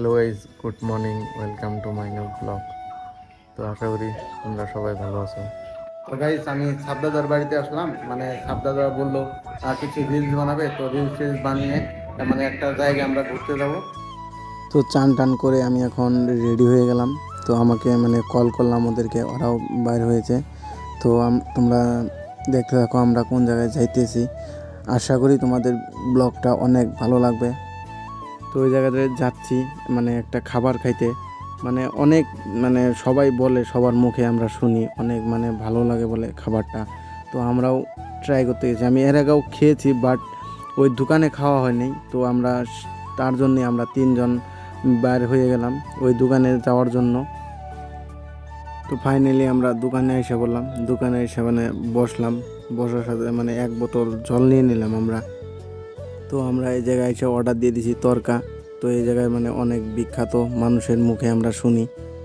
Hello guys, good morning, welcome to my new blog. তো আশা করি তোমরা সবাই ভালো আছো। তো গাইস, আমি সাবদাদার বাড়িতে আসলাম। মানে সাবদাদা বললো কিছু রিলস বানাবে, তো রিলস বানিয়ে মানে একটা জায়গায় আমরা ঘুরতে যাব। তো চান টান করে আমি এখন রেডি হয়ে গেলাম। তো আমাকে মানে কল করলাম ওদেরকে, ওরাও বাইর হয়েছে। তো তোমরা দেখতে থাকো আমরা কোন জায়গায় যাইতেছি। আশা করি তোমাদের ব্লগটা অনেক ভালো লাগবে। তো ওই জায়গাতে যাচ্ছি মানে একটা খাবার খাইতে, মানে অনেক মানে সবাই বলে, সবার মুখে আমরা শুনি অনেক মানে ভালো লাগে বলে খাবারটা। তো আমরাও ট্রাই করতে গেছি। আমি এর আগেও খেয়েছি, বাট ওই দোকানে খাওয়া হয়নি। তো আমরা তার জন্যে আমরা 3 জন বাইর হয়ে গেলাম ওই দোকানে যাওয়ার জন্য। তো ফাইনালি আমরা দোকানে এসে বললাম, দোকানে এসে মানে বসলাম। বসার সাথে মানে 1 বোতল জল নিয়ে নিলাম আমরা। তো আমরা এই জায়গায় এসে অর্ডার দিয়ে দিছি তরকা। তো এই জায়গায় মানে অনেক বিখ্যাত, মানুষের মুখে আমরা শুনি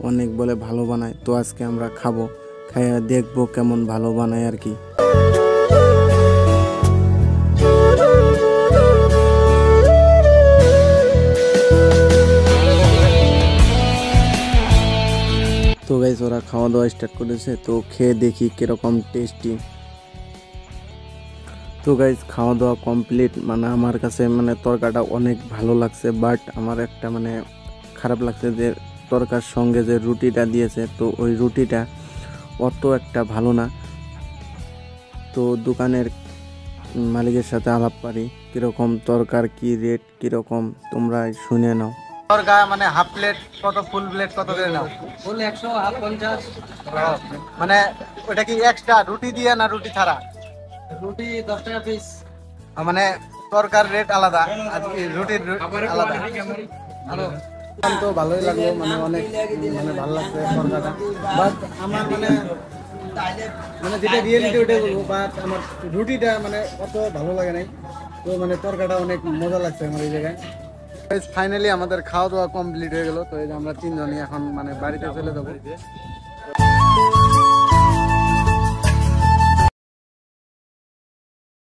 অনেক বলে ভালো বানায়। তো আজকে আমরা খাবো, খাইয়া দেখবো কেমন ভালো বানায় আর কি। তো গাইস, ওরা খাওয়া দাওয়া স্টার্ট করেছে, তো খেয়ে দেখি কিরকম টেস্টি। তো গাইস, খাওয়া দাওয়া কমপ্লিট। মানে আমার কাছে মানে তরকাটা অনেক ভালো লাগছে, বাট আমার একটা মানে খারাপ লাগছে যে তরকার সঙ্গে যে রুটিটা দিয়েছে, তো ওই রুটিটা অত একটা ভালো না। তো দোকানের মালিকের সাথে আলাপ পারি কীরকম তরকার, কি রেট কীরকম, তোমরা শুনে নাও। তরকা মানে হাফ প্লেট কত, ফুল প্লেট কত করে নাও? ফুল 100, হাফ 50। মানে ওটা কি এক্সট্রা রুটি দিয়ে না রুটি ছাড়া? রুটি 10 টাকা পিস। মানে তরকার রেট আলাদা আর রুটির আলাদা। ভালো তো ভালোই লাগলো, মানে অনেক মানে ভালো লাগছে তরকাটা। বাট আমার মানে মানে যেটা রিয়েলিটি ওটাই বলবো, বাট আমার রুটিটা মানে অত ভালো লাগে নাই। তো মানে তরকাটা অনেক মজা লাগছে আমার এই জায়গায়। ফাইনালি আমাদের খাওয়া দাওয়া কমপ্লিট হয়ে গেল। তো এই যে আমরা 3 জনই এখন মানে বাড়িতে চলে যাবো।